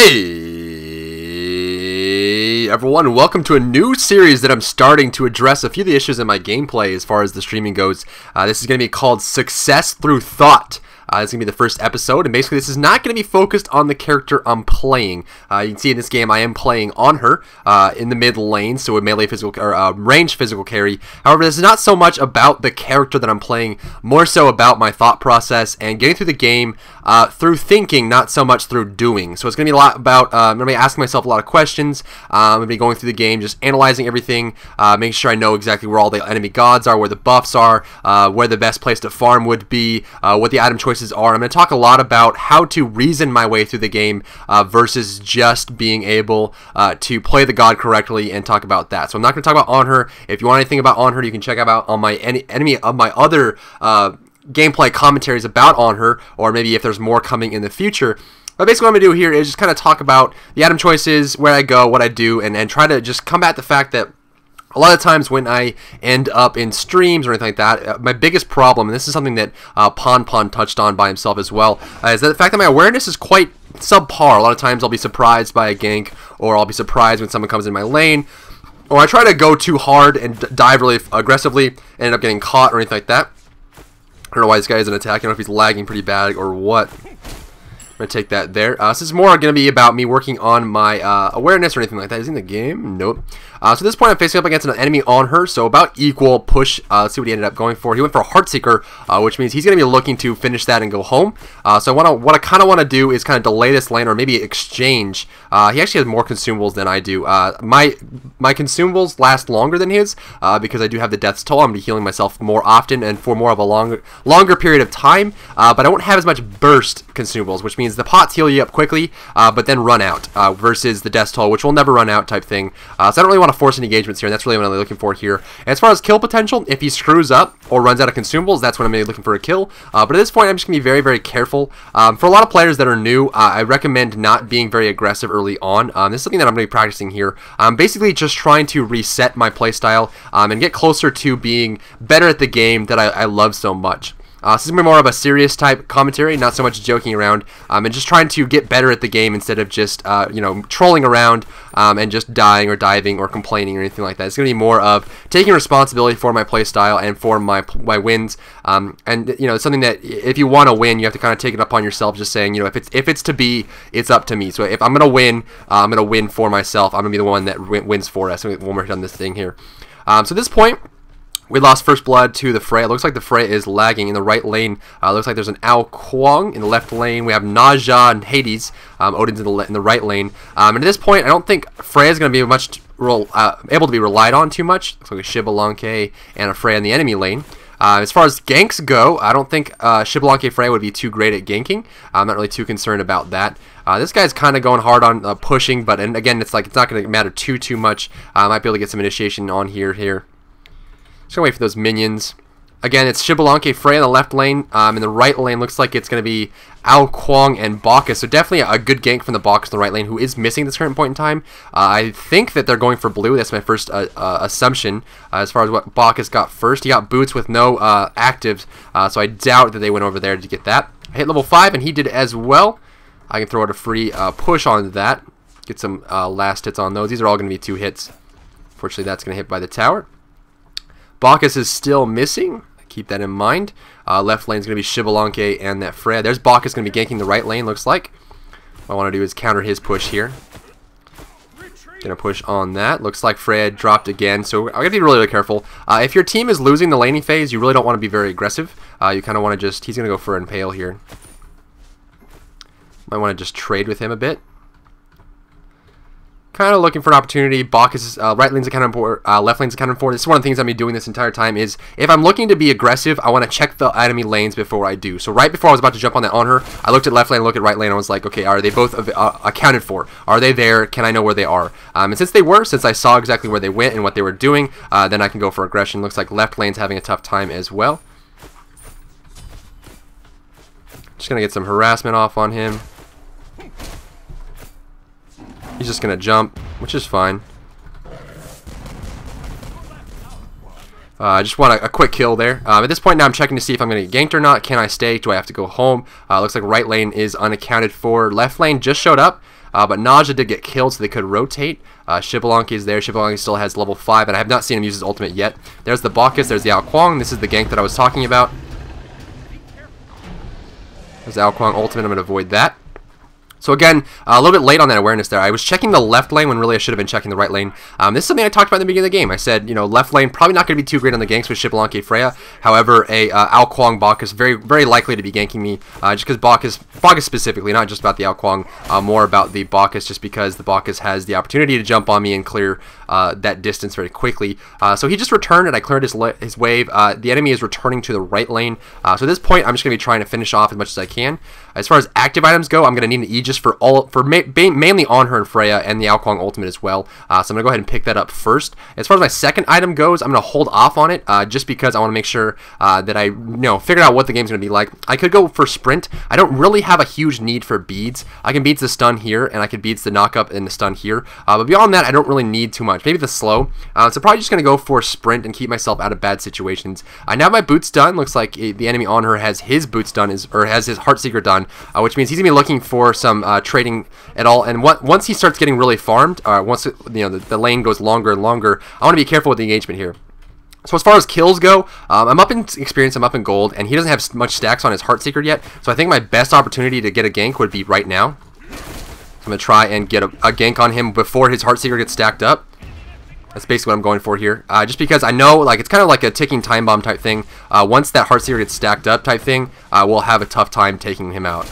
Hey everyone, welcome to a new series that I'm starting to address a few of the issues in my gameplay as far as the streaming goes. This is going to be called Success Through Thought. This is going to be the first episode, and basically this is not going to be focused on the character I'm playing. You can see in this game I am playing on her in the mid lane, so a melee physical or range physical carry. However, this is not so much about the character that I'm playing, more so about my thought process and getting through the game through thinking, not so much through doing. So it's going to be a lot about, I'm going to be asking myself a lot of questions. I'm going to be going through the game, just analyzing everything, making sure I know exactly where all the enemy gods are, where the buffs are, where the best place to farm would be, what the item choices are. I'm going to talk a lot about how to reason my way through the game versus just being able to play the god correctly and talk about that. So I'm not going to talk about On Her. If you want anything about On Her, you can check out on my any of my other gameplay commentaries about On Her, or maybe if there's more coming in the future. But basically what I'm going to do here is just kind of talk about the item choices, where I go, what I do, and try to just combat the fact that a lot of times when I end up in streams or anything like that, my biggest problem, and this is something that Pon touched on by himself as well, is that the fact that my awareness is quite subpar. A lot of times I'll be surprised by a gank, or I'll be surprised when someone comes in my lane, or I try to go too hard and dive really aggressively and end up getting caught or anything like that. I don't know why this guy isn't attacking. I don't know if he's lagging pretty bad or what. I'm going to take that there. This is more going to be about me working on my awareness or anything like that. Is he in the game? Nope. So at this point, I'm facing up against an enemy On Her, so about equal push. Let's see what he ended up going for. He went for a Heartseeker, which means he's going to be looking to finish that and go home. So what I kind of want to do is kind of delay this lane, or maybe exchange. He actually has more consumables than I do. My consumables last longer than his because I do have the Death's Toll. I'm going to be healing myself more often and for more of a longer period of time, but I won't have as much burst consumables, which means the pots heal you up quickly, but then run out, versus the Death's Toll, which will never run out type thing. So I don't really want to force any engagements here, and that's really what I'm looking for here. And as far as kill potential, if he screws up or runs out of consumables, that's when I'm going to be looking for a kill. But at this point, I'm just going to be very, very careful. For a lot of players that are new, I recommend not being very aggressive early on. This is something that I'm going to be practicing here. I'm basically just trying to reset my playstyle and get closer to being better at the game that I love so much. This is going to be more of a serious type commentary, not so much joking around, and just trying to get better at the game instead of just, trolling around and just dying or diving or complaining or anything like that. It's going to be more of taking responsibility for my playstyle and for my wins, and, it's something that if you want to win, you have to kind of take it upon yourself, just saying, if it's to be, it's up to me. So if I'm going to win, I'm going to win for myself. I'm going to be the one that wins for us. One more hit on this thing here. So at this point, we lost first blood to the Frey. It looks like the Frey is lagging in the right lane. Looks like there's an Ao Kuang in the left lane. We have Naja and Hades. Odin's in the right lane. And at this point, I don't think Frey is going to be much able to be relied on too much. Looks like a Xbalanque and a Frey in the enemy lane. As far as ganks go, I don't think Xbalanque Frey would be too great at ganking. I'm not really too concerned about that. This guy's kind of going hard on pushing, but and again, it's not going to matter too much. I might be able to get some initiation on here. Just gonna wait for those minions. Again, it's Xbalanque Frey in the left lane. In the right lane, looks like it's gonna be Ao Kuang and Bacchus. So definitely a good gank from the Bacchus in the right lane, who is missing at this current point in time. I think that they're going for blue. That's my first assumption as far as what Bacchus got first. He got boots with no actives, so I doubt that they went over there to get that. I hit level 5, and he did as well. I can throw out a free push on that. Get some last hits on those. These are all gonna be 2 hits. Fortunately, that's gonna hit by the tower. Bacchus is still missing. Keep that in mind. Left lane is going to be Xbalanque and that Frey. There's Bacchus going to be ganking the right lane, looks like. What I want to do is counter his push here. Going to push on that. Looks like Frey dropped again, so I'm going to be really, really careful. If your team is losing the laning phase, you really don't want to be very aggressive. You kind of want to just... He's going to go for an Impale here. Might want to just trade with him a bit. Kind of looking for an opportunity. Bacchus' right lane's accounted for, left lane's accounted for. This is one of the things I'm going to be doing this entire time is if I'm looking to be aggressive, I want to check the enemy lanes before I do. So right before I was about to jump on that On Her, I looked at left lane, looked at right lane, and I was like, okay, are they both accounted for? Are they there? Can I know where they are? And since they were, since I saw exactly where they went and what they were doing, then I can go for aggression. Looks like left lane's having a tough time as well. Just going to get some harassment off on him. He's just going to jump, which is fine. I just want a quick kill there. At this point now I'm checking to see if I'm going to get ganked or not. Can I stay? Do I have to go home? Looks like right lane is unaccounted for. Left lane just showed up. but Naja did get killed, so they could rotate. Xbalanque is there. Xbalanque still has level 5, and I have not seen him use his ultimate yet. There's the Bacchus, there's the Ao Kuang. This is the gank that I was talking about. There's the Ao Kuang ultimate, I'm going to avoid that. So again, a little bit late on that awareness there. I was checking the left lane when really I should have been checking the right lane. This is something I talked about in the beginning of the game. I said, you know, left lane probably not going to be too great on the ganks with Xbalanque Freya. However, a Ao Kuang Bacchus very likely to be ganking me, just because Bacchus specifically, not just about the Ao Kuang, more about the Bacchus, just because the Bacchus has the opportunity to jump on me and clear that distance very quickly. So he just returned, and I cleared his wave. The enemy is returning to the right lane. So at this point, I'm just going to be trying to finish off as much as I can. As far as active items go, I'm going to need an Aegis mainly on her and Freya and the Ao Kuang ultimate as well. So I'm going to go ahead and pick that up first. As far as my second item goes, I'm going to hold off on it just because I want to make sure that I figure out what the game's going to be like. I could go for sprint. I don't really have a huge need for beads. I can beads the stun here, and I can beads the knockup and the stun here. But beyond that, I don't really need too much. Maybe the slow. So probably just going to go for sprint and keep myself out of bad situations. I now have my boots done. Looks like the enemy on her has his boots done, or has his Heartseeker done, which means he's going to be looking for some trading at all. And once he starts getting really farmed, once the lane goes longer and longer, I want to be careful with the engagement here. So as far as kills go, I'm up in experience, I'm up in gold, and he doesn't have much stacks on his Heartseeker yet. So I think my best opportunity to get a gank would be right now. I'm going to try and get a gank on him before his Heartseeker gets stacked up. That's basically what I'm going for here. Just because I know, like, it's kind of like a ticking time bomb type thing. Once that Heartseeker gets stacked up type thing, we'll have a tough time taking him out.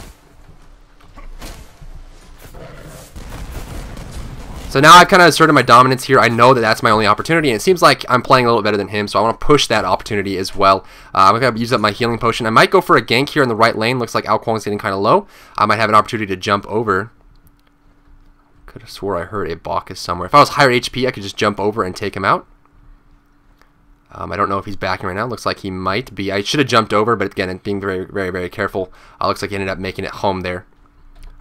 So now I've kind of asserted my dominance here. I know that that's my only opportunity, and it seems like I'm playing a little better than him, so I want to push that opportunity as well. I'm going to use up my healing potion. I might go for a gank here in the right lane. Looks like Ao Kuang's getting kind of low. I might have an opportunity to jump over. Could have swore I heard a Bacchus somewhere. If I was higher HP, I could just jump over and take him out. I don't know if he's backing right now. Looks like he might be. I should have jumped over, but again, being very careful. Looks like he ended up making it home there.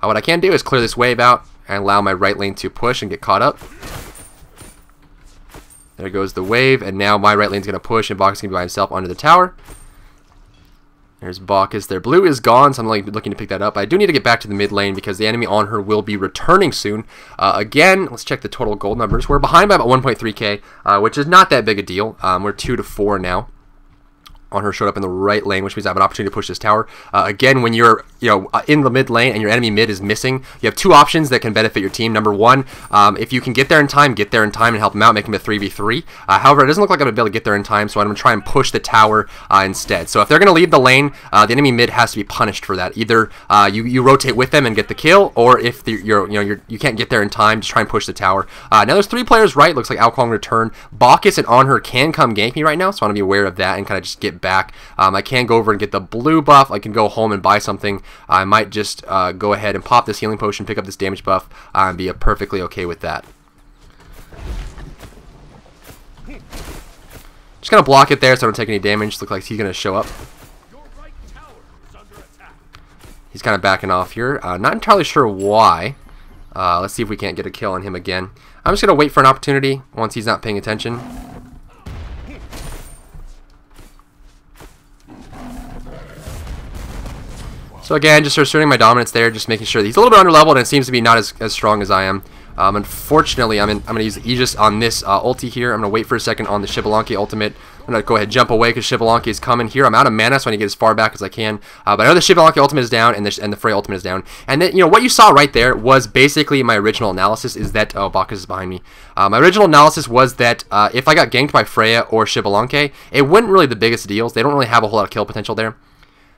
What I can do is clear this wave out and allow my right lane to push and get caught up. There goes the wave, and now my right lane's going to push, and Bacchus is going to be by himself onto the tower. There's Bacchus there. Blue is gone, so I'm looking to pick that up. I do need to get back to the mid lane because the enemy on her will be returning soon. Again, let's check the total gold numbers. We're behind by about 1.3k, which is not that big a deal. We're 2 to 4 now. On her showed up in the right lane, which means I have an opportunity to push this tower. Again, when you're in the mid lane and your enemy mid is missing, you have two options that can benefit your team. Number one, if you can get there in time and help him out, make him a 3v3. However, it doesn't look like I'm going to be able to get there in time, so I'm going to try and push the tower instead. So if they're going to leave the lane, the enemy mid has to be punished for that. Either you rotate with them and get the kill, or if you can't get there in time, just try and push the tower. Now there's 3 players right. Looks like Ao Kuang returned. Bacchus and on her can come gank me right now, so I want to be aware of that and kind of just get back. I can go over and get the blue buff. I can go home and buy something. I might just go ahead and pop this healing potion, pick up this damage buff, and be perfectly okay with that. Just gonna block it there so I don't take any damage. Looks like he's gonna show up. He's kind of backing off here. Not entirely sure why. Let's see if we can't get a kill on him again. I'm just gonna wait for an opportunity once he's not paying attention. So again, just asserting my dominance there, just making sure that he's a little bit underleveled and it seems to be not as strong as I am. Unfortunately, I'm going to use the Aegis on this ulti here. I'm going to wait for a second on the Xbalanque ultimate. I'm going to go ahead and jump away because Xbalanque is coming here. I'm out of mana, so I need to get as far back as I can. But I know the Xbalanque ultimate is down and the Freya ultimate is down. And then, what you saw right there was basically my original analysis is that... Oh, Bacchus is behind me. My original analysis was that if I got ganked by Freya or Xbalanque, it wasn't really the biggest deals. They don't really have a whole lot of kill potential there.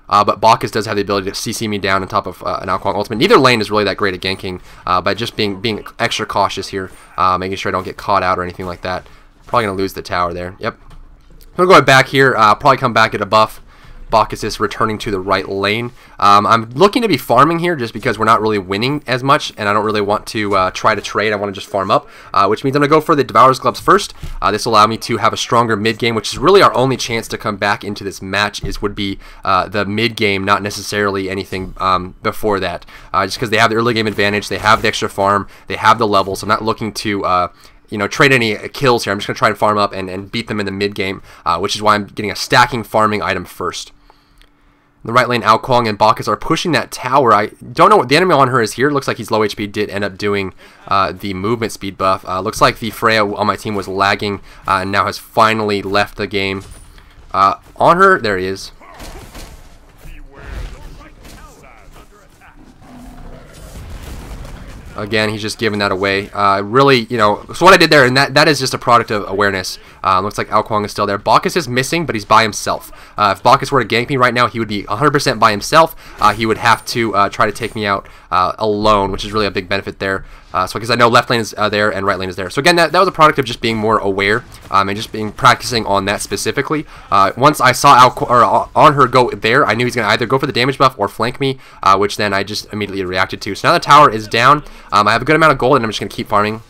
But Bacchus does have the ability to CC me down on top of an Ao Kuang ultimate. Neither lane is really that great at ganking, but just being extra cautious here, making sure I don't get caught out or anything like that. Probably going to lose the tower there. Yep. I'm going to go back here, probably come back at a buff. Bacchus is returning to the right lane. I'm looking to be farming here just because we're not really winning as much, and I don't really want to try to trade. I want to just farm up, which means I'm going to go for the Devourer's Gloves first. This will allow me to have a stronger mid game, which is really our only chance to come back into this match would be the mid game, not necessarily anything before that. Just because they have the early game advantage, they have the extra farm, they have the level, so I'm not looking to trade any kills here. I'm just going to try and farm up and beat them in the mid game, which is why I'm getting a stacking farming item first. The right lane, Ao Kuang and Bacchus are pushing that tower. I don't know what the enemy on her is here. Looks like he's low HP. Did end up doing the movement speed buff. Looks like the Freya on my team was lagging and now has finally left the game. On her, there he is. Again, he's just giving that away. Really, you know, so what I did there, and that is just a product of awareness. Looks like Ao Kuang is still there. Bacchus is missing, but he's by himself. If Bacchus were to gank me right now, he would be 100% by himself. He would have to try to take me out alone, which is really a big benefit there. So because I know left lane is there and right lane is there. So again, that was a product of just being more aware and just practicing on that specifically. Once I saw on her go there, I knew he's going to either go for the damage buff or flank me, which then I just immediately reacted to. So now the tower is down. I have a good amount of gold and I'm just going to keep farming.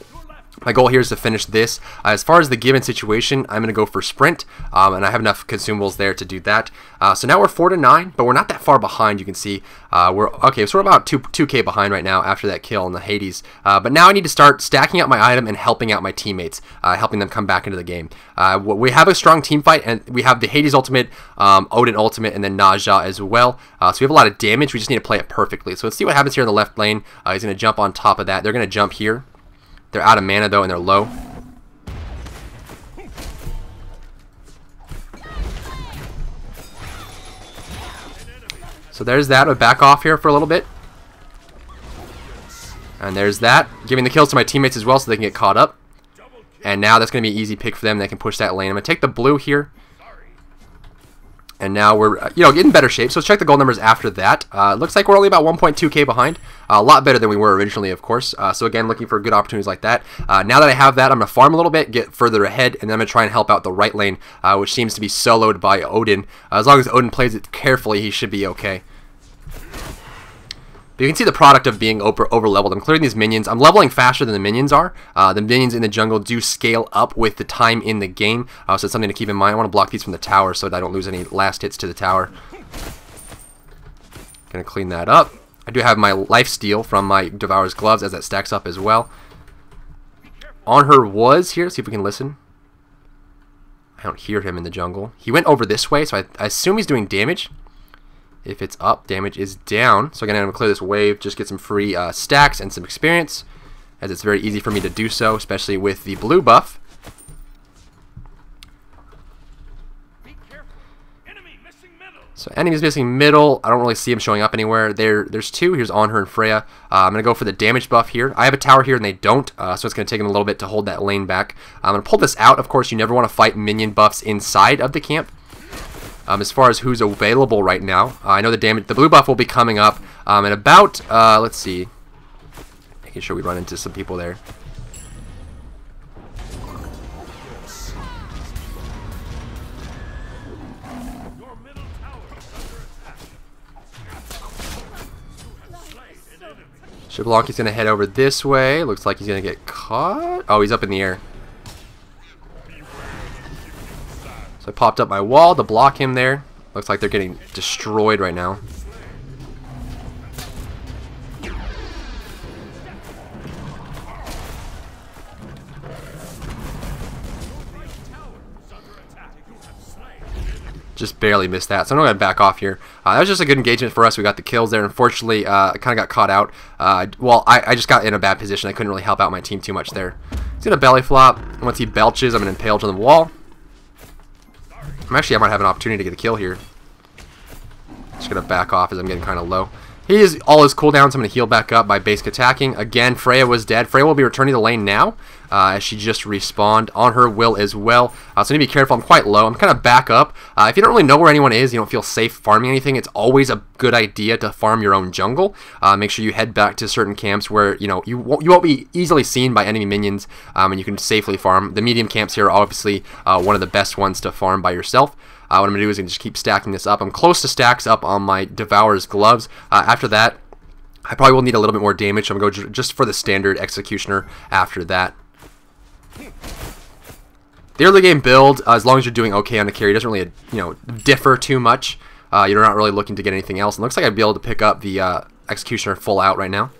My goal here is to finish this. As far as the given situation, I'm going to go for sprint, and I have enough consumables there to do that. So now we're 4-9, but we're not that far behind. You can see we're okay. So we're about 2K behind right now after that kill in the Hades. But now I need to start stacking up my item and helping out my teammates, helping them come back into the game. We have a strong team fight, and we have the Hades ultimate, Odin ultimate, and then Naja as well. So we have a lot of damage. We just need to play it perfectly. So let's see what happens here in the left lane. He's going to jump on top of that. They're going to jump here. They're out of mana though, and they're low. So there's that. I'll back off here for a little bit. And there's that. Giving the kills to my teammates as well so they can get caught up. And now that's going to be an easy pick for them. They can push that lane. I'm going to take the blue here. And now we're, getting better shape. So let's check the gold numbers after that. Looks like we're only about 1.2k behind. A lot better than we were originally, of course. So again, looking for good opportunities like that. Now that I have that, I'm going to farm a little bit, get further ahead, and then I'm going to try and help out the right lane, which seems to be soloed by Odin. As long as Odin plays it carefully, he should be okay. But you can see the product of being over leveled. I'm clearing these minions. I'm leveling faster than the minions are. The minions in the jungle do scale up with the time in the game, so it's something to keep in mind. I want to block these from the tower so that I don't lose any last hits to the tower. Gonna clean that up. I do have my life steal from my Devourer's gloves as that stacks up as well. On her was here. See if we can listen. I don't hear him in the jungle. He went over this way, so I assume he's doing damage. If it's up, damage is down. So again, I'm going to clear this wave, just get some free stacks and some experience, as it's very easy for me to do so, especially with the blue buff. So enemy's missing middle. I don't really see him showing up anywhere. There's two. Here's On Her and Freya. I'm going to go for the damage buff here. I have a tower here and they don't, so it's going to take them a little bit to hold that lane back. I'm going to pull this out. Of course, you never want to fight minion buffs inside of the camp. As far as who's available right now, I know the blue buff will be coming up in about, let's see, making sure we run into some people there. Shablanki's going to head over this way. Looks like he's going to get caught. Oh, he's up in the air. So I popped up my wall to block him there. Looks like they're getting destroyed right now. Just barely missed that, so I'm going to back off here. That was just a good engagement for us. We got the kills there. Unfortunately, I kind of got caught out. Well, I just got in a bad position. I couldn't really help out my team too much there. He's going to belly flop. Once he belches, I'm going to impale to the wall. I might have an opportunity to get a kill here. Just going to back off as I'm getting kind of low. He is all his cooldowns. I'm going to heal back up by basic attacking. Again, Freya was dead. Freya will be returning the lane now as she just respawned. On her will as well. So I need to be careful. I'm quite low. I'm kind of back up. If you don't really know where anyone is, you don't feel safe farming anything, it's always a good idea to farm your own jungle. Make sure you head back to certain camps where you won't be easily seen by enemy minions, and you can safely farm. The medium camps here are obviously one of the best ones to farm by yourself. What I'm going to do is just keep stacking this up. I'm close to stacks up on my Devourer's gloves. After that, I probably will need a little bit more damage, so I'm going to go just for the standard Executioner after that. The early game build, as long as you're doing okay on the carry, doesn't really differ too much. You're not really looking to get anything else. It looks like I'd be able to pick up the Executioner full out right now.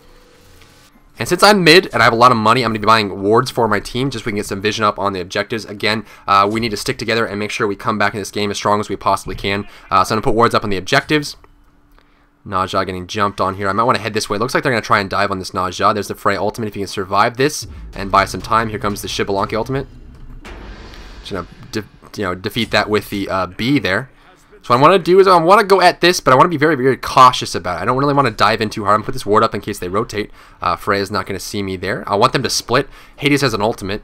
And since I'm mid and I have a lot of money, I'm going to be buying wards for my team just so we can get some vision up on the objectives. Again, we need to stick together and make sure we come back in this game as strong as we possibly can. So I'm going to put wards up on the objectives. Naja getting jumped on here. I might want to head this way. Looks like they're going to try and dive on this Naja. There's the Freya ultimate if you can survive this and buy some time. Here comes the Xbalanque ultimate. Just going to defeat that with the B there. So what I want to do is I want to go at this, but I want to be very, very cautious about it. I don't really want to dive in too hard. I'm going to put this ward up in case they rotate. Freya's not going to see me there. I want them to split. Hades has an ultimate.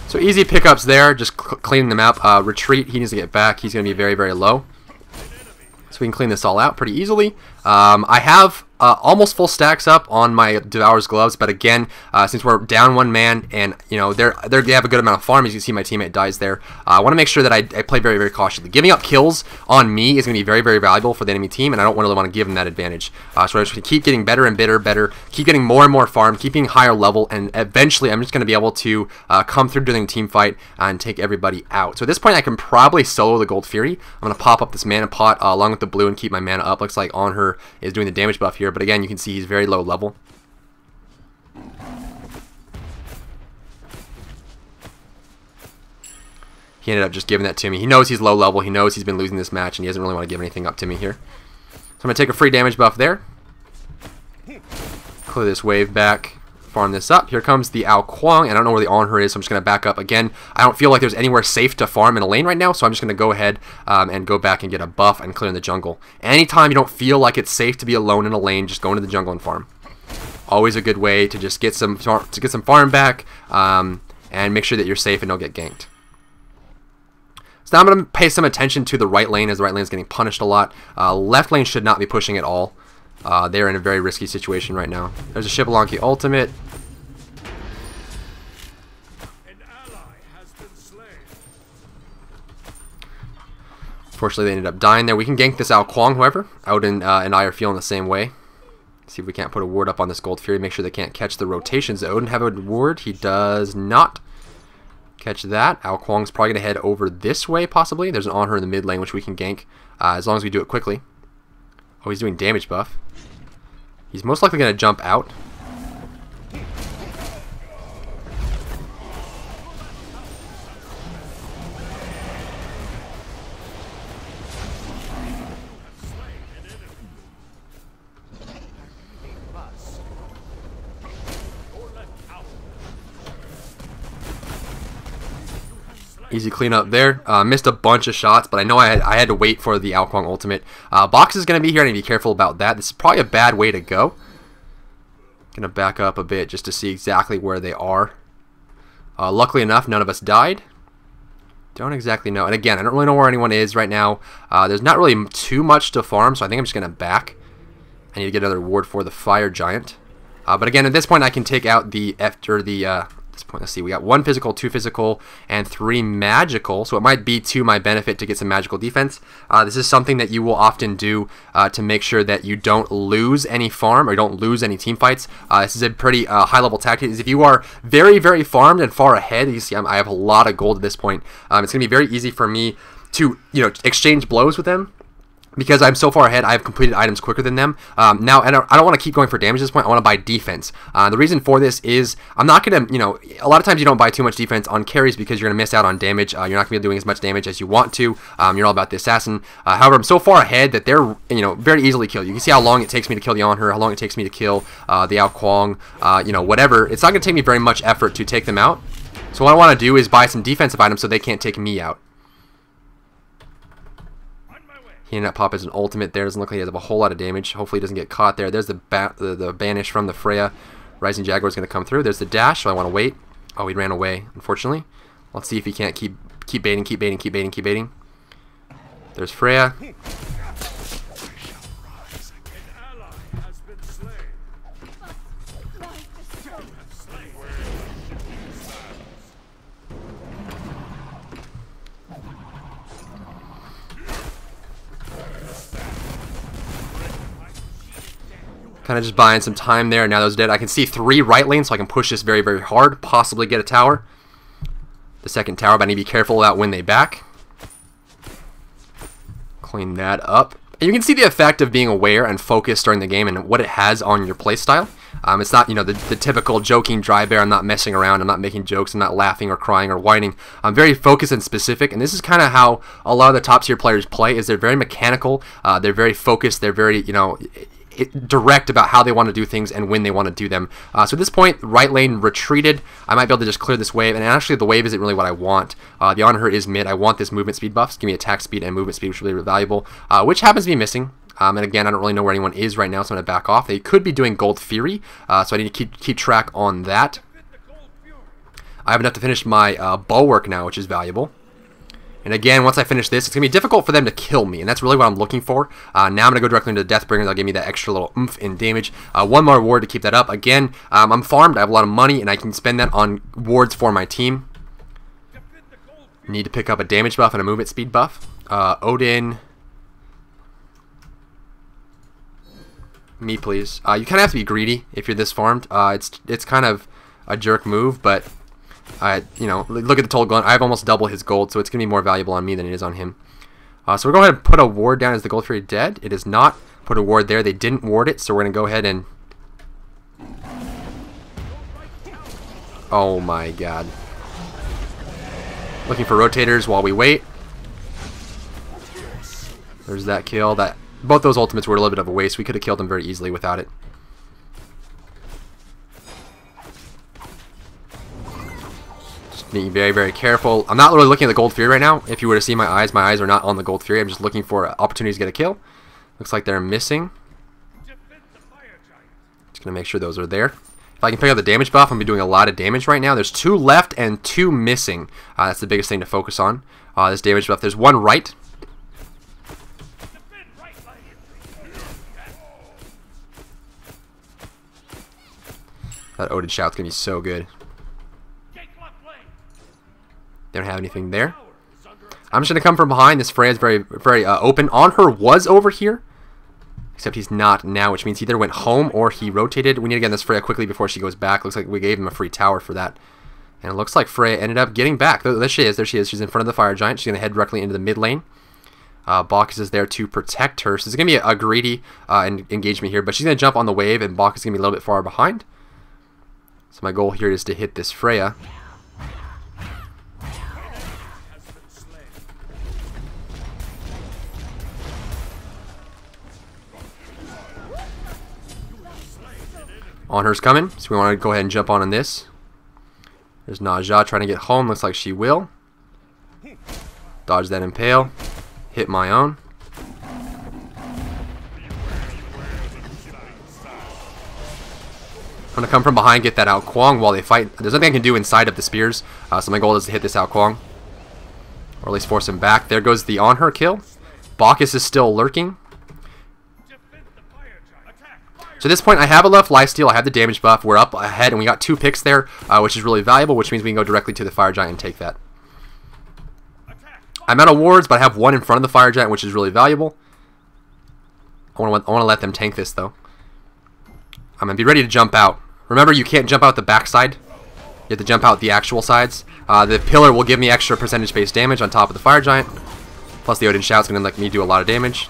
So easy pickups there, just cleaning them up. Retreat, he needs to get back. He's going to be very, very low. So we can clean this all out pretty easily. I have almost full stacks up on my Devourer's gloves, but again, since we're down one man and they have a good amount of farm, as you can see my teammate dies there. I want to make sure that I play very, very cautiously. Giving up kills on me is going to be very, very valuable for the enemy team, and I don't really want to give them that advantage. So I just keep getting better and better, keep getting more and more farm, keeping higher level, and eventually I'm just going to be able to come through during the team fight and take everybody out. So at this point, I can probably solo the Gold Fury. I'm going to pop up this mana pot along with the blue and keep my mana up. Looks like On Her is doing the damage buff here, but again, you can see he's very low level. He ended up just giving that to me. He knows he's low level. He knows he's been losing this match, and he doesn't really want to give anything up to me here. So I'm going to take a free damage buff there. Clear this wave back. Farm this up. Here comes the Ao Kuang, and I don't know where the On Her is, so I'm just going to back up. Again, I don't feel like there's anywhere safe to farm in a lane right now, so I'm just going to go ahead and go back and get a buff and clear in the jungle. Anytime you don't feel like it's safe to be alone in a lane, just go into the jungle and farm. Always a good way to just get some farm back and make sure that you're safe and don't get ganked. So now I'm going to pay some attention to the right lane, as the right lane is getting punished a lot. Left lane should not be pushing at all. They're in a very risky situation right now. There's a Xbalanque ultimate. Unfortunately, they ended up dying there. We can gank this Ao Kuang, however. Odin and I are feeling the same way. See if we can't put a ward up on this Gold Fury. Make sure they can't catch the rotations. Does Odin have a ward? He does not. Catch that. Ao Kuang's probably going to head over this way, possibly. There's an On Her in the mid lane, which we can gank as long as we do it quickly. Oh, he's doing damage buff. He's most likely going to jump out. Easy cleanup there. Missed a bunch of shots, but I know I had to wait for the Ao Kuang ultimate. Box is going to be here. I need to be careful about that. This is probably a bad way to go. Going to back up a bit just to see exactly where they are. Luckily enough, none of us died. Don't exactly know. And again, I don't really know where anyone is right now. There's not really too much to farm, so I think I'm just going to back. I need to get another ward for the Fire Giant. But again, at this point, I can take out the point. Let's see, we got 1 physical, 2 physical, and 3 magical, so it might be to my benefit to get some magical defense. This is something that you will often do to make sure that you don't lose any farm or don't lose any team fights. This is a pretty high level tactic. If you are very, very farmed and far ahead, you see I have a lot of gold at this point. It's going to be very easy for me to exchange blows with them. Because I'm so far ahead, I have completed items quicker than them. Now, I don't want to keep going for damage at this point. I want to buy defense. The reason for this is I'm not going to, a lot of times you don't buy too much defense on carries because you're going to miss out on damage. You're not going to be doing as much damage as you want to. You're all about the assassin. However, I'm so far ahead that they're, very easily killed. You can see how long it takes me to kill the On Her, how long it takes me to kill the Ao Kuang, whatever. It's not going to take me very much effort to take them out. So what I want to do is buy some defensive items so they can't take me out. He ended up popping as an ultimate there. Doesn't look like he has a whole lot of damage. Hopefully he doesn't get caught there. There's the banish from the Freya. Rising Jaguar is going to come through. There's the dash, so I want to wait. Oh, he ran away, unfortunately. Let's see if he can't keep baiting. There's Freya. Kind of just buying some time there. Now those dead. I can see 3 right lanes, so I can push this very, very hard. Possibly get a tower. The second tower, but I need to be careful about when they back. Clean that up. And you can see the effect of being aware and focused during the game and what it has on your playstyle. It's not, you know, the typical joking dry bear. I'm not messing around. I'm not making jokes. I'm not laughing or crying or whining. I'm very focused and specific, and this is kind of how a lot of the top tier players play. Is they're very mechanical. They're very focused. They're very, you know, direct about how they want to do things and when they want to do them. So at this point, right lane retreated. I might be able to just clear this wave, and actually the wave isn't really what I want. The on her is mid. I want this movement speed buffs. Give me attack speed and movement speed, which is really valuable, which happens to be missing. And again, I don't really know where anyone is right now, so I'm going to back off. They could be doing Gold Fury, so I need to keep track on that. I have enough to finish my bulwark now, which is valuable. And again, once I finish this, it's going to be difficult for them to kill me, and that's really what I'm looking for. Now I'm going to go directly into the Deathbringer. That'll give me that extra little oomph in damage. One more ward to keep that up. Again, I'm farmed. I have a lot of money, and I can spend that on wards for my team. Need to pick up a damage buff and a movement speed buff. Odin... Me, please. You kind of have to be greedy if you're this farmed. It's kind of a jerk move, but you know, look at the total gold. I have almost double his gold, so it's gonna be more valuable on me than it is on him. So we're going to go ahead and put a ward down. Is the Gold Fury dead? It is not. Put a ward there. They didn't ward it, so we're gonna go ahead and. Oh my god. Looking for rotators while we wait. There's that kill. Both those ultimates were a little bit of a waste. We could have killed them very easily without it. Just being very, very careful. I'm not really looking at the Gold Fury right now. If you were to see my eyes are not on the Gold Fury. I'm just looking for opportunities to get a kill. Looks like they're missing. Just going to make sure those are there. If I can pick up the damage buff, I'm going to be doing a lot of damage right now. There's 2 left and 2 missing. That's the biggest thing to focus on. This damage buff. There's 1 right. That Odin shout's gonna be so good. They don't have anything there. I'm just gonna come from behind. This Freya's very, very open. On her was over here, except he's not now, which means he either went home or he rotated. We need to get this Freya quickly before she goes back. Looks like we gave him a free tower for that, and it looks like Freya ended up getting back. There she is. There she is. She's in front of the fire giant. She's gonna head directly into the mid lane. Bacchus is there to protect her, so it's gonna be a greedy engagement here. But she's gonna jump on the wave, and Bacchus is gonna be a little bit far behind. So my goal here is to hit this Freya. On her's coming, so we want to go ahead and jump on this. There's Naja trying to get home. Looks like she will. Dodge that impale. Hit my own. I'm going to come from behind, get that Ao Kuang while they fight. There's nothing I can do inside of the spears, so my goal is to hit this Ao Kuang. Or at least force him back. There goes the on her kill. Bacchus is still lurking. So at this point, I have enough lifesteal. I have the damage buff. We're up ahead, and we got 2 picks there, which is really valuable, which means we can go directly to the fire giant and take that. I'm out of wards, but I have 1 in front of the fire giant, which is really valuable. I want to let them tank this, though. I'm going to be ready to jump out. Remember, you can't jump out the backside. You have to jump out the actual sides. The pillar will give me extra percentage-based damage on top of the fire giant. Plus the Odin shout's going to let me do a lot of damage.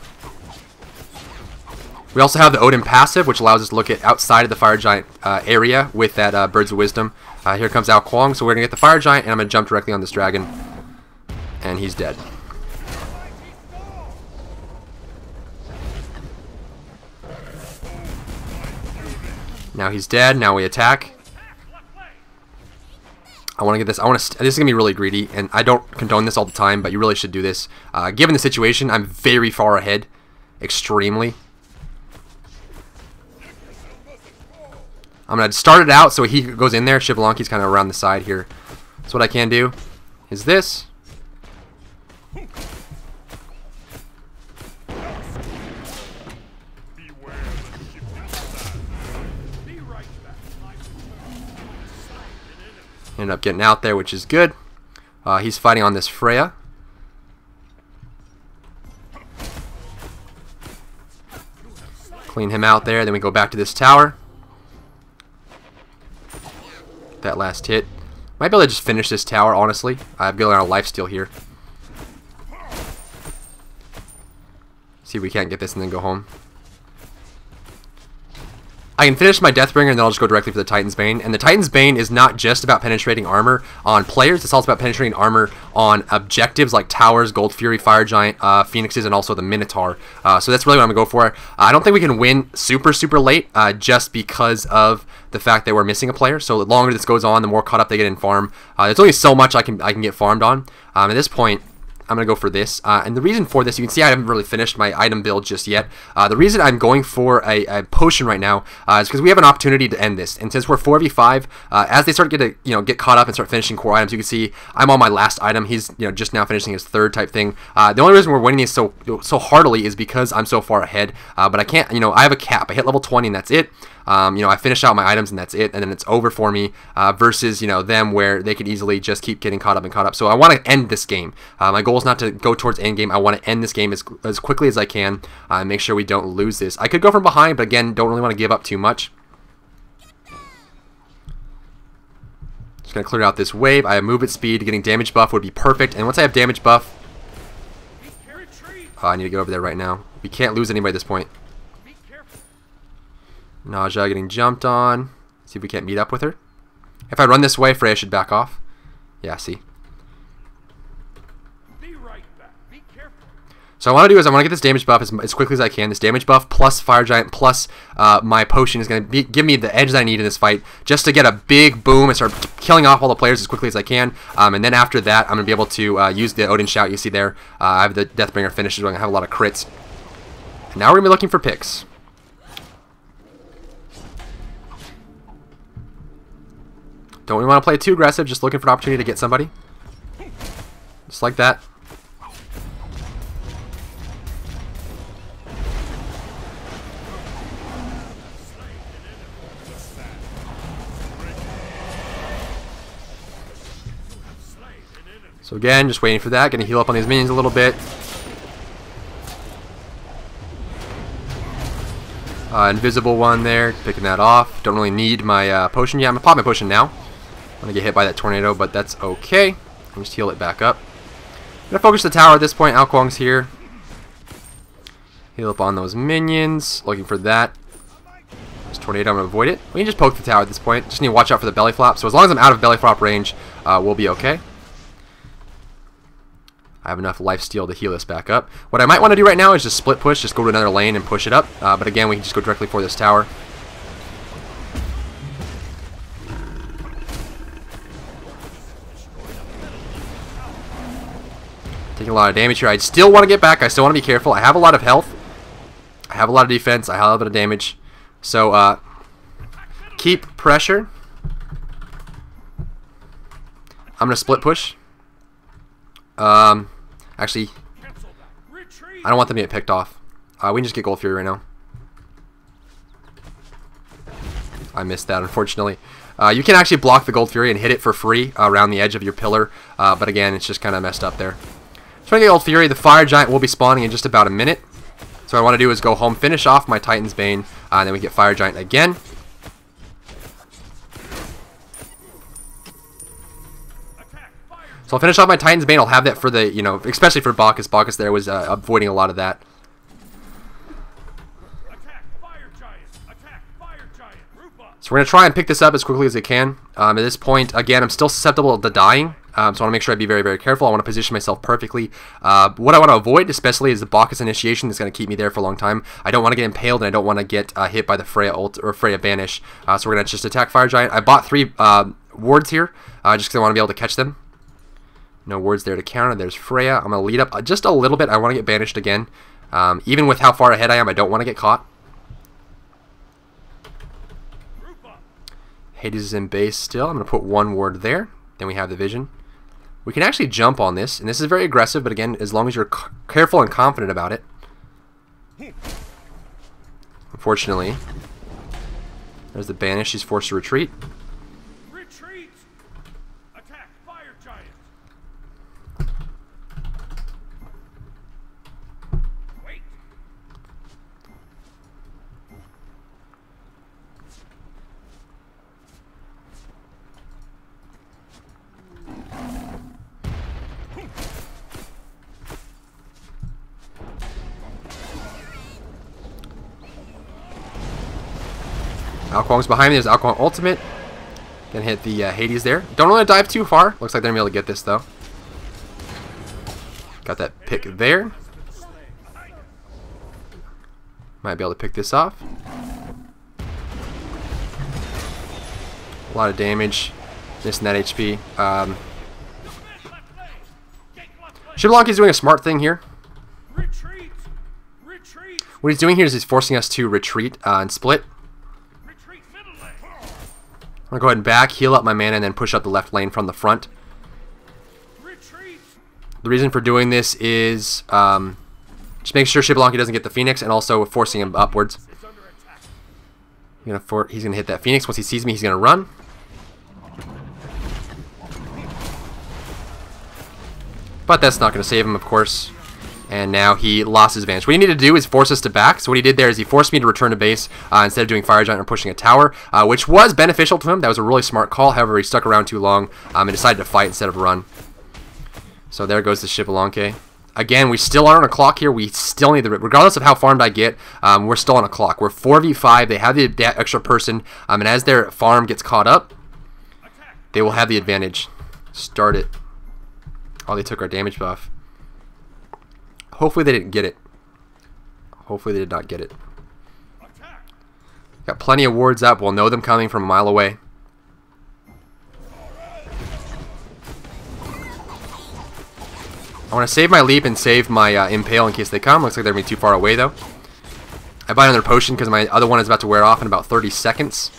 We also have the Odin passive, which allows us to look at outside of the fire giant area with that Birds of Wisdom. Here comes Ao Kuang, so we're going to get the fire giant, and I'm going to jump directly on this dragon. And he's dead. Now he's dead. Now we attack. I want to get this. This is gonna be really greedy, and I don't condone this all the time, but you really should do this. Given the situation, I'm very far ahead, extremely. I'm gonna start it out so he goes in there. Shivalanki's kind of around the side here. So what I can do is this. Ended up getting out there, which is good. He's fighting on this Freya. Clean him out there. Then we go back to this tower. That last hit. Might be able to just finish this tower, honestly. I've got a lot of lifesteal here. See if we can't get this and then go home. I can finish my Deathbringer and then I'll just go directly for the Titan's Bane. And the Titan's Bane is not just about penetrating armor on players, it's also about penetrating armor on objectives like towers, Gold Fury, Fire Giant, Phoenixes, and also the Minotaur. So that's really what I'm going to go for. I don't think we can win super late just because of the fact that we're missing a player. So the longer this goes on, the more caught up they get in farm. There's only so much I can get farmed on. At this point, I'm going to go for this. And the reason for this, you can see I haven't really finished my item build just yet. The reason I'm going for a potion right now is because we have an opportunity to end this. And since we're 4v5, as they start to get caught up and start finishing core items, you can see I'm on my last item. He's just now finishing his third type thing. The only reason we're winning these so heartily is because I'm so far ahead. But I can't, I have a cap. I hit level 20 and that's it. I finish out my items and that's it, and then it's over for me versus, them where they could easily just keep getting caught up. So I want to end this game. My goal is not to go towards end game. I want to end this game as quickly as I can and make sure we don't lose this. I could go from behind, but again, don't really want to give up too much. Just going to clear out this wave. I have movement speed. Getting damage buff would be perfect, and once I have damage buff, I need to get over there right now. We can't lose anybody at this point. Nausea getting jumped on. See if we can't meet up with her. If I run this way, Freya should back off. Yeah, see. Be right back. Be careful. So what I want to do is I want to get this damage buff as quickly as I can. This damage buff plus Fire Giant plus my potion is going to give me the edge that I need in this fight just to get a big boom and start killing off all the players as quickly as I can. And then after that, I'm going to be able to use the Odin Shout you see there. I have the Deathbringer finishes. I'm going to have a lot of crits. And now we're going to be looking for picks. Don't we want to play too aggressive, just looking for an opportunity to get somebody. Just like that. So again, just waiting for that, gonna heal up on these minions a little bit. Invisible one there, picking that off. Don't really need my potion yet. I'm gonna pop my potion now. I'm gonna get hit by that tornado, but that's okay. I'll just heal it back up. I'm gonna focus the tower at this point. Ao Kuang's here. Heal up on those minions. Looking for that. This tornado, I'm gonna avoid it. We can just poke the tower at this point. Just need to watch out for the belly flop. So as long as I'm out of belly flop range, we'll be okay. I have enough lifesteal to heal this back up. What I might want to do right now is just split push, just go to another lane and push it up. But again, we can just go directly for this tower. Taking a lot of damage here. I still want to get back. I still want to be careful. I have a lot of health. I have a lot of defense. I have a little bit of damage. So, keep pressure. I'm going to split push. Actually, I don't want them to get picked off. We can just get Gold Fury right now. I missed that, unfortunately. You can actually block the Gold Fury and hit it for free around the edge of your pillar. But again, it's just kind of messed up there. So I get Gold Fury. The Fire Giant will be spawning in just about a minute. So what I want to do is go home, finish off my Titan's Bane, and then we get Fire Giant again. So I'll finish off my Titan's Bane. I'll have that for the, especially for Bacchus. Bacchus there was avoiding a lot of that. So we're going to try and pick this up as quickly as I can. At this point, again, I'm still susceptible to dying. So I want to make sure I be very, very careful. I want to position myself perfectly. What I want to avoid, especially, is the Bacchus initiation that's going to keep me there for a long time. I don't want to get impaled, and I don't want to get hit by the Freya ult or Freya banish. So we're going to just attack Fire Giant. I bought 3 wards here, just because I want to be able to catch them. No wards there to counter. There's Freya. I'm going to lead up just a little bit. I want to get banished again. Even with how far ahead I am, I don't want to get caught. Hades is in base still. I'm going to put 1 ward there. Then we have the vision. We can actually jump on this, and this is very aggressive, but again, as long as you're careful and confident about it. Unfortunately, there's the banish. She's forced to retreat. Retreat! Attack Fire Giant! Wait! Ao Kuang's behind me. There's Ao Kuang ultimate. Gonna hit the Hades there. Don't want to dive too far. Looks like they're gonna be able to get this though. Got that pick there. Might be able to pick this off. A lot of damage. Missing that HP. Xbalanque's doing a smart thing here. Retreat! Retreat! What he's doing here is he's forcing us to retreat and split. Retreat middle lane! I'm gonna go ahead and back, heal up my mana, and then push up the left lane from the front. Retreat! The reason for doing this is just make sure Xbalanque doesn't get the Phoenix, and also forcing him upwards. Is under attack. He's gonna hit that Phoenix. Once he sees me, he's gonna run. But that's not gonna save him, of course. And now he lost his advantage. What he needed to do is force us to back. So what he did there is he forced me to return to base instead of doing Fire Giant or pushing a tower, which was beneficial to him. That was a really smart call. However, he stuck around too long and decided to fight instead of run. So there goes the Xbalanque. Again, we still are on a clock here. We still need the... Regardless of how farmed I get, we're still on a clock. We're 4v5. They have the extra person. And as their farm gets caught up, they will have the advantage. Start it. Oh, they took our damage buff. Hopefully they didn't get it. Hopefully they did not get it. Got plenty of wards up. We'll know them coming from a mile away. I want to save my leap and save my impale in case they come. Looks like they're going to be too far away though. I buy another potion because my other one is about to wear off in about 30 seconds.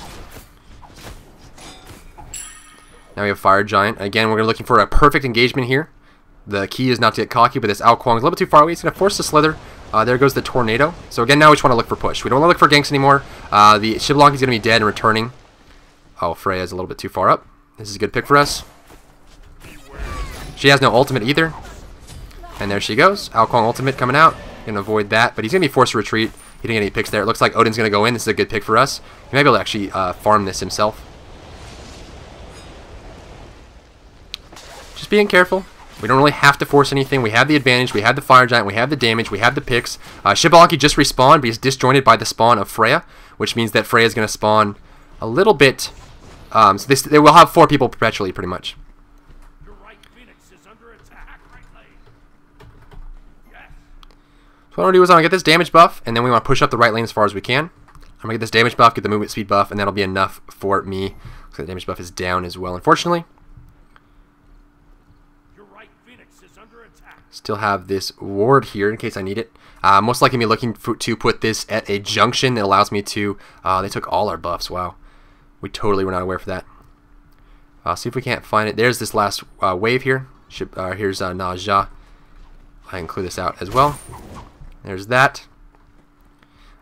Now we have Fire Giant. Again, we're looking for a perfect engagement here. The key is not to get cocky, but this Ao Kuang is a little bit too far away. He's going to force the slither. There goes the tornado. So again, now we just want to look for push. We don't want to look for ganks anymore. The Xbalanque is going to be dead and returning. Oh, Freya's a little bit too far up. This is a good pick for us. She has no ultimate either. And there she goes. Ao Kuang ultimate coming out. Going to avoid that, but he's going to be forced to retreat. He didn't get any picks there. It looks like Odin's going to go in. This is a good pick for us. He might be able to actually farm this himself. Just being careful. We don't really have to force anything. We have the advantage. We have the Fire Giant. We have the damage. We have the picks. Xbalanque just respawned, but he's disjointed by the spawn of Freya, which means that Freya is going to spawn a little bit. So they will have 4 people perpetually, pretty much. Your right Phoenix is under attack. Right lane. Yes. So what I want to do is I want to get this damage buff, and then we want to push up the right lane as far as we can. I'm going to get this damage buff, get the movement speed buff, and that'll be enough for me. So the damage buff is down as well, unfortunately. Still have this ward here in case I need it. Most likely me looking to put this at a junction that allows me to... they took all our buffs. Wow. We totally were not aware for that. See if we can't find it. There's this last wave here. Here's Naja. I include this out as well. There's that.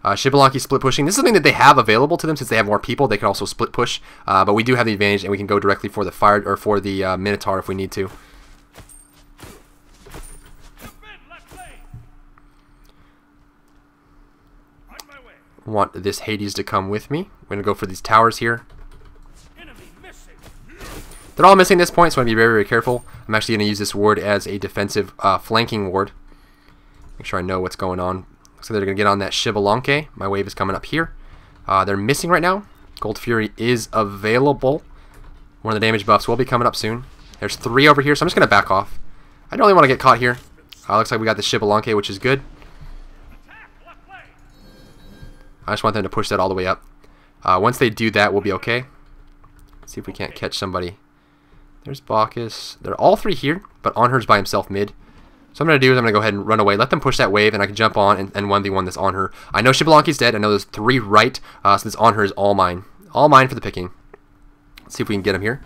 Xbalanque split pushing. This is something that they have available to them since they have more people. They can also split push. But we do have the advantage and we can go directly for the fire or for the Minotaur if we need to. Want this Hades to come with me. We're going to go for these towers here. They're all missing at this point, so I'm going to be very, very careful. I'm actually going to use this ward as a defensive flanking ward. Make sure I know what's going on. So they're going to get on that Xbalanque. My wave is coming up here. They're missing right now. Gold Fury is available. One of the damage buffs will be coming up soon. There's 3 over here, so I'm just going to back off. I don't really want to get caught here. Looks like we got the Xbalanque, which is good. I just want them to push that all the way up. Once they do that, we'll be okay. Let's see if we can't catch somebody. There's Bacchus. They're all 3 here, but Onher's by himself mid. So I'm going to do is I'm going to go ahead and run away. Let them push that wave, and I can jump on and 1v1 this Onher. I know Xbalanque's dead. I know there's 3 right, so this Onher is all mine. All mine for the picking. Let's see if we can get him here.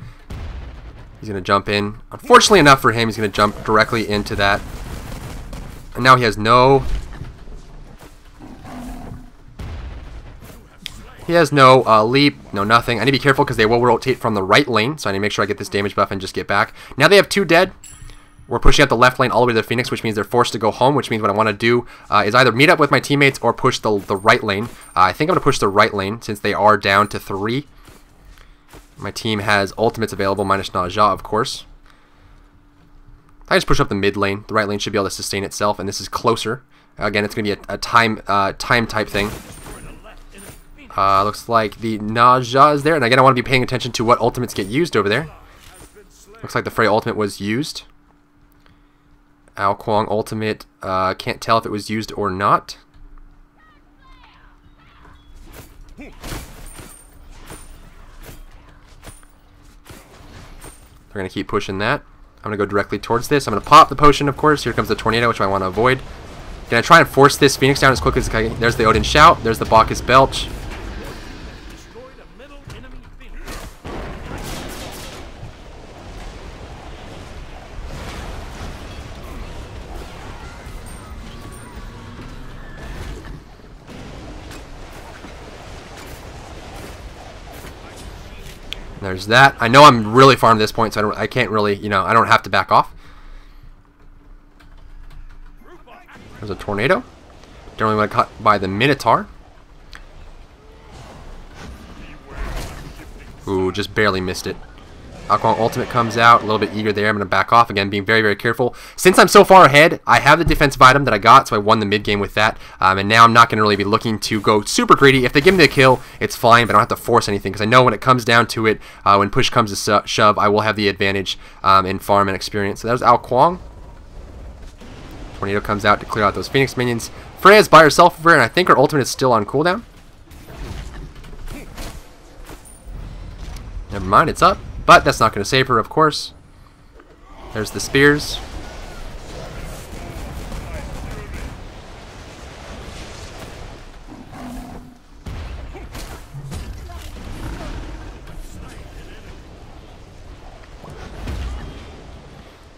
He's going to jump in. Unfortunately enough for him, he's going to jump directly into that. And now he has no... He has no leap, no nothing. I need to be careful because they will rotate from the right lane, so I need to make sure I get this damage buff and just get back. Now they have 2 dead. We're pushing out the left lane all the way to the Phoenix, which means they're forced to go home, which means what I want to do is either meet up with my teammates or push the right lane. I think I'm going to push the right lane since they are down to 3. My team has ultimates available, minus Naja, of course. I just push up the mid lane. The right lane should be able to sustain itself, and this is closer. Again, it's going to be a time type thing. Looks like the Nausea is there. And again, I want to be paying attention to what ultimates get used over there. Looks like the Frey ultimate was used. Ao Kuang ultimate, can't tell if it was used or not. They're going to keep pushing that. I'm going to go directly towards this. I'm going to pop the potion, of course. Here comes the tornado, which I want to avoid. Going to try and force this Phoenix down as quickly as I can. There's the Odin Shout. There's the Bacchus Belch. There's that. I know I'm really far at this point, so I can't really, you know, I don't have to back off. There's a tornado. Don't really want to cut by the Minotaur. Ooh, just barely missed it. Ao Kuang ultimate comes out, a little bit eager there. I'm going to back off again, being very, very careful. Since I'm so far ahead, I have the defensive item that I got, so I won the mid game with that. And now I'm not going to really be looking to go super greedy. If they give me the kill, it's fine, but I don't have to force anything, because I know when it comes down to it, when push comes to shove, I will have the advantage in farm and experience. So that was Ao Kuang. Tornado comes out to clear out those Phoenix minions. Freya's by herself over, and I think her ultimate is still on cooldown. Never mind, it's up. But that's not going to save her, of course. There's the spears.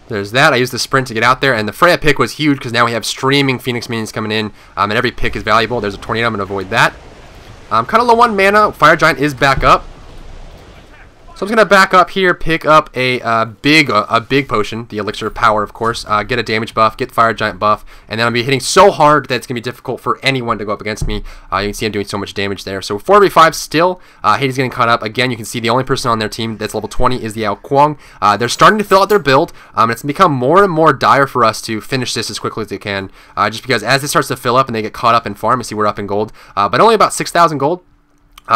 There's that. I used the sprint to get out there, and the Freya pick was huge because now we have streaming Phoenix minions coming in, and every pick is valuable. There's a tornado. I'm going to avoid that. I'm kind of low on mana. Fire Giant is back up. So I'm just going to back up here, pick up a big potion, the Elixir of Power, of course, get a damage buff, get Fire Giant buff, and then I'll be hitting so hard that it's going to be difficult for anyone to go up against me. You can see I'm doing so much damage there. So 4v5 still, Hades getting caught up. Again, you can see the only person on their team that's level 20 is the Ao Kuang. They're starting to fill out their build, and it's become more and more dire for us to finish this as quickly as they can, just because as it starts to fill up and they get caught up in farm, you see we're up in gold, but only about 6,000 gold.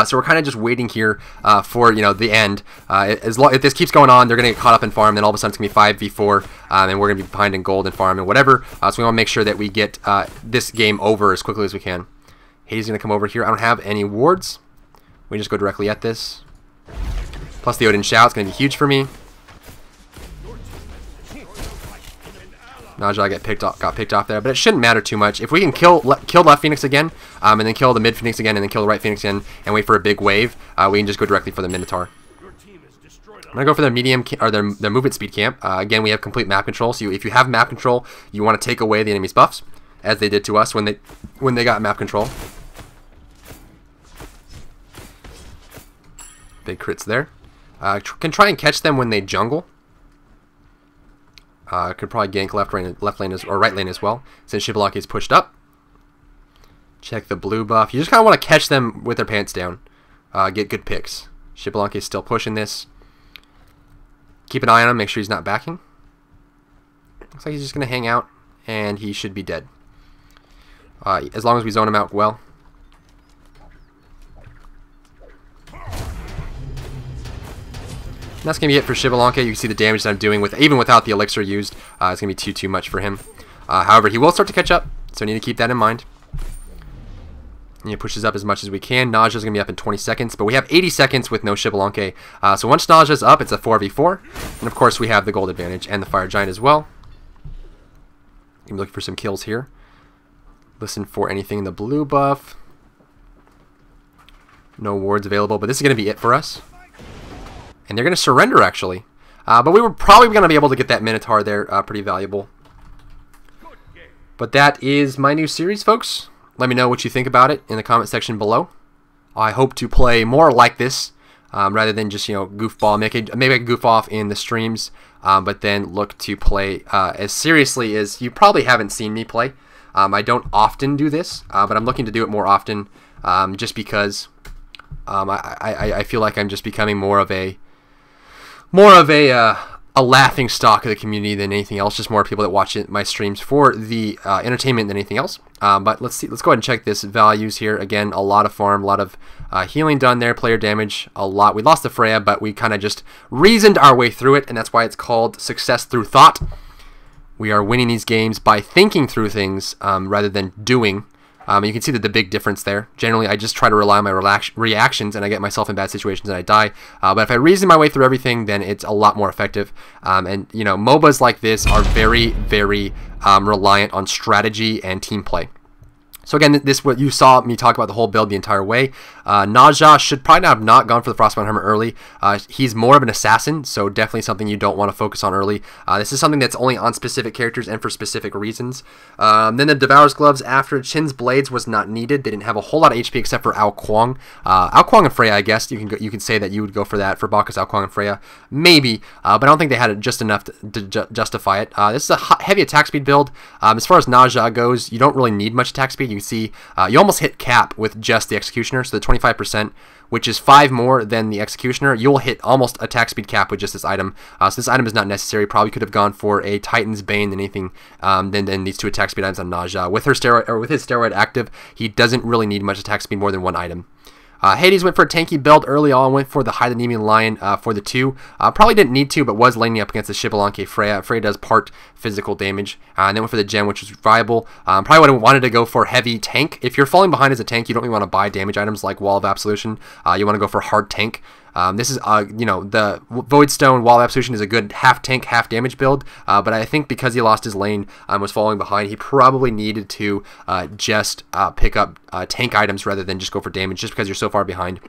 So we're kind of just waiting here for, you know, the end. If this keeps going on, they're going to get caught up in farm, then all of a sudden it's going to be 5v4, and we're going to be behind in gold and farm and whatever. So we want to make sure that we get this game over as quickly as we can. Hades is going to come over here. I don't have any wards. We just go directly at this. Plus the Odin Shout is going to be huge for me. Nausea got picked off there, but it shouldn't matter too much. If we can kill left Phoenix again, and then kill the mid Phoenix again, and then kill the right Phoenix again, and wait for a big wave, we can just go directly for the Minotaur. I'm gonna go for their medium or their movement speed camp. Again, we have complete map control, so if you have map control, you want to take away the enemy's buffs, as they did to us when they got map control. Big crits there. Can try and catch them when they jungle. Could probably gank left lane or right lane as well, since Shibalaki is pushed up. Check the blue buff. You just kind of want to catch them with their pants down. Get good picks. Shibalaki is still pushing this. Keep an eye on him. Make sure he's not backing. Looks like he's just going to hang out, and he should be dead. As long as we zone him out well. And that's going to be it for Shibalaki. You can see the damage that I'm doing even without the elixir used. It's going to be too much for him. However, he will start to catch up, so we need to keep that in mind. And he pushes up as much as we can. Nausea's going to be up in 20 seconds, but we have 80 seconds with no Shibalaki. So once Nausea's up, it's a 4v4. And of course, we have the gold advantage and the Fire Giant as well. I'm looking for some kills here. Listen for anything in the blue buff. No wards available, but this is going to be it for us. And they're going to surrender, actually. But we were probably going to be able to get that Minotaur there. Pretty valuable. But that is my new series, folks. Let me know what you think about it in the comment section below. I hope to play more like this, rather than just, you know, goofball. Maybe I can goof off in the streams, but then look to play as seriously as you probably haven't seen me play. I don't often do this, but I'm looking to do it more often, just because I feel like I'm just becoming more of a laughing stock of the community than anything else. Just more people that watch my streams for the entertainment than anything else. But let's see. Let's go ahead and check this values here. Again, a lot of farm, a lot of healing done there. Player damage, a lot. We lost the Freya, but we kind of just reasoned our way through it, and that's why it's called success through thought. We are winning these games by thinking through things rather than doing. You can see the big difference there. Generally, I just try to rely on my reactions, and I get myself in bad situations and I die. But if I reason my way through everything, then it's a lot more effective. And you know, MOBAs like this are very, very reliant on strategy and team play. So again, this what you saw me talk about the whole build the entire way. Naja should probably have not gone for the Frostbound Hammer early. He's more of an assassin, so definitely something you don't want to focus on early. This is something that's only on specific characters and for specific reasons. Then the Devourer's Gloves after Chin's Blades was not needed. They didn't have a whole lot of HP except for Ao Kuang. Ao Kuang and Freya, I guess you can say that you would go for that for Bacchus, Ao Kuang, and Freya, maybe. But I don't think they had it just enough to justify it. This is a heavy attack speed build. As far as Naja goes, you don't really need much attack speed. You can see you almost hit cap with just the Executioner, so the 25%, which is 5 more than the Executioner. You'll hit almost attack speed cap with just this item. So this item is not necessary. Probably could have gone for a Titan's Bane than anything than these 2 attack speed items on Naja. With his steroid active, he doesn't really need much attack speed more than 1 item. Hades went for a tanky build early on, went for the Hide the Nemean Lion for the 2. Probably didn't need to, but was laning up against the Xbalanque Freya. Freya does part physical damage. And then went for the gem, which was viable. Probably would have wanted to go for heavy tank. If you're falling behind as a tank, you don't really want to buy damage items like Wall of Absolution. You want to go for hard tank. This is, you know, the Voidstone Wall of Absolution is a good half tank, half damage build, but I think because he lost his lane and was falling behind, he probably needed to just pick up tank items rather than just go for damage just because you're so far behind.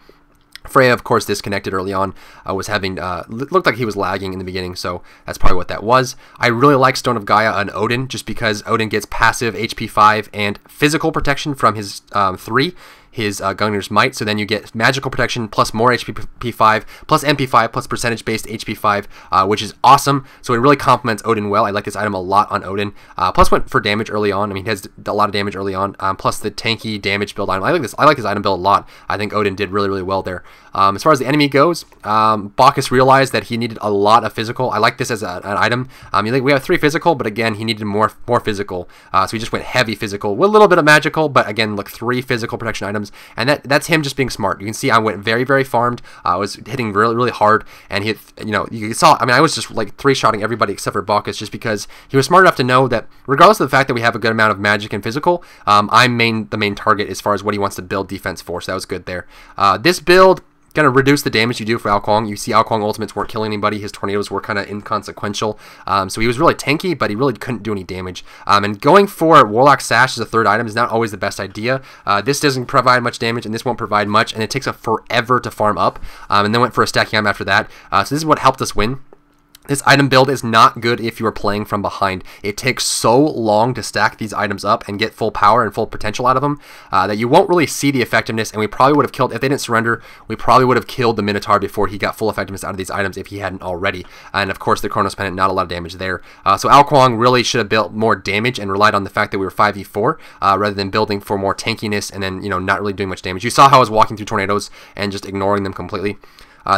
Freya, of course, disconnected early on, was having, looked like he was lagging in the beginning, so that's probably what that was. I really like Stone of Gaia on Odin, just because Odin gets passive HP 5 and physical protection from his 3. His Gungnir's Might, so then you get magical protection plus more HP 5 plus MP 5 plus percentage based HP 5, which is awesome. So it really complements Odin well. I like this item a lot on Odin. Plus went for damage early on. I mean, he has a lot of damage early on. Plus the tanky damage build item. I like this item build a lot. I think Odin did really, really well there. As far as the enemy goes, Bacchus realized that he needed a lot of physical. I like this as an item. We have 3 physical, but again, he needed more physical. So he just went heavy physical with a little bit of magical, but again, look, 3 physical protection items. And that's him just being smart. You can see I went very, very farmed. I was hitting really, really hard, and he, you saw. I mean, I was just like 3-shotting everybody except for Bacchus, just because he was smart enough to know that regardless of the fact that we have a good amount of magic and physical, I'm the main target as far as what he wants to build defense for. So that was good there. This build going to reduce the damage you do for Ao Kuang. You see Ao Kuang ultimates weren't killing anybody. His tornadoes were kind of inconsequential. So he was really tanky, but he really couldn't do any damage. And going for Warlock Sash as a 3rd item is not always the best idea. This doesn't provide much damage, and this won't provide much, and it takes forever to farm up. And then went for a Stacking Item after that. So this is what helped us win. This item build is not good if you are playing from behind. It takes so long to stack these items up and get full power and full potential out of them that you won't really see the effectiveness, and we probably would have killed, if they didn't surrender, we probably would have killed the Minotaur before he got full effectiveness out of these items if he hadn't already. And of course the Chronos Pendant, not a lot of damage there. So Ao Kuang really should have built more damage and relied on the fact that we were 5v4 rather than building for more tankiness and then, not really doing much damage. You saw how I was walking through tornadoes and just ignoring them completely.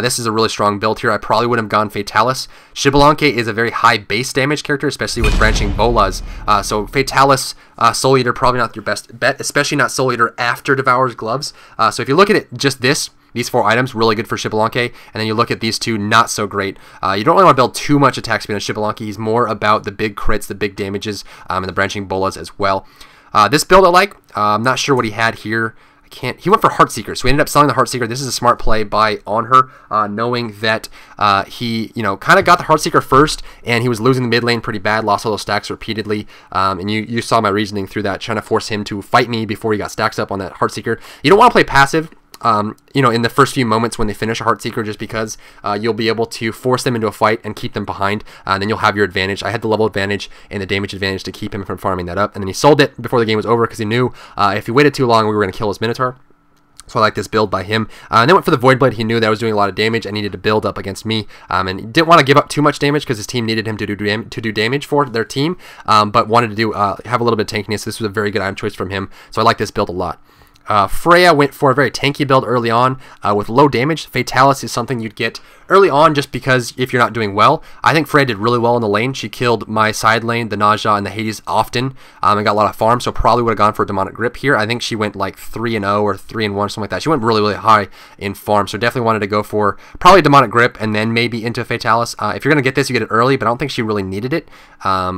This is a really strong build here. I probably would have gone Fatalis. Xbalanque is a very high base damage character, especially with branching bolas. So Fatalis, Soul Eater, probably not your best bet, especially not Soul Eater after Devourer's Gloves. So if you look at it, just these 4 items, really good for Xbalanque, and then you look at these 2, not so great. You don't really want to build too much attack speed on Xbalanque. He's more about the big crits, the big damages, and the branching bolas as well. This build I like. I'm not sure what he had here. He went for Heartseeker, so we ended up selling the Heartseeker. This is a smart play by Onher, knowing that he, kind of got the Heartseeker first, and he was losing the mid lane pretty bad, lost all those stacks repeatedly, and you saw my reasoning through that, trying to force him to fight me before he got stacks up on that Heartseeker. You don't want to play passive. In the first few moments when they finish a Heartseeker, just because you'll be able to force them into a fight and keep them behind, and then you'll have your advantage. I had the level advantage and the damage advantage to keep him from farming that up, and then he sold it before the game was over because he knew if he waited too long, we were going to kill his Minotaur. So I like this build by him. And then went for the Void Blade. He knew that I was doing a lot of damage and needed to build up against me. And he didn't want to give up too much damage because his team needed him to do damage for their team, but wanted to have a little bit of tankiness. This was a very good item choice from him. So I like this build a lot. Freya went for a very tanky build early on with low damage. Fatalis is something you'd get early on, just because if you're not doing well, I think Freya did really well in the lane. She killed my side lane, the Naja and the Hades often, and got a lot of farm, so probably would have gone for a demonic grip here. I think she went like 3-0 or 3-1, something like that. She went really, really high in farm, so definitely wanted to go for probably a demonic grip and then maybe into Fatalis. If you're going to get this, you get it early, but I don't think she really needed it.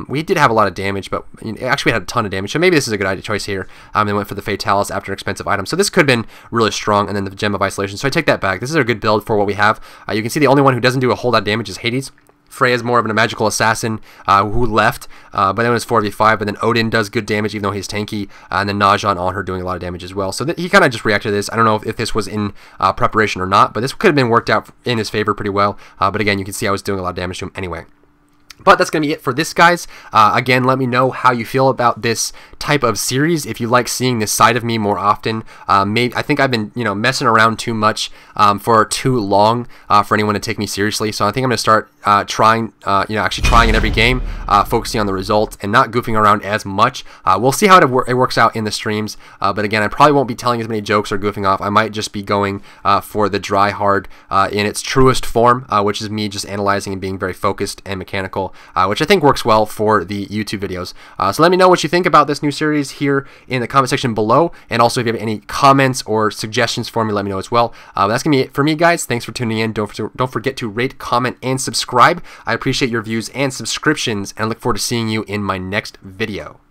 We did have a lot of damage, but actually we had a ton of damage, so maybe this is a good idea choice here. They went for the Fatalis after an expensive item, so this could have been really strong, and then the Gem of Isolation, so I take that back. This is a good build for what we have. You can see the only one who doesn't do a whole lot of damage is Hades. Freya's more of a magical assassin who left, but then it was 4v5, but then Odin does good damage even though he's tanky, and then Naja on her doing a lot of damage as well. So he kind of just reacted to this. I don't know if this was in preparation or not, but this could have been worked out in his favor pretty well. But again, you can see I was doing a lot of damage to him anyway. But that's going to be it for this, guys. Again, let me know how you feel about this type of series. If you like seeing this side of me more often, I think I've been messing around too much for too long for anyone to take me seriously. So I think I'm going to start actually trying in every game, focusing on the result and not goofing around as much. We'll see how it works out in the streams. But again, I probably won't be telling as many jokes or goofing off. I might just be going for the dry hard in its truest form, which is me just analyzing and being very focused and mechanical. Which I think works well for the YouTube videos. So let me know what you think about this new series here in the comment section below, and also if you have any comments or suggestions for me, let me know as well. That's gonna be it for me, guys. Thanks for tuning in. Don't forget to rate, comment, and subscribe. I appreciate your views and subscriptions, and I look forward to seeing you in my next video.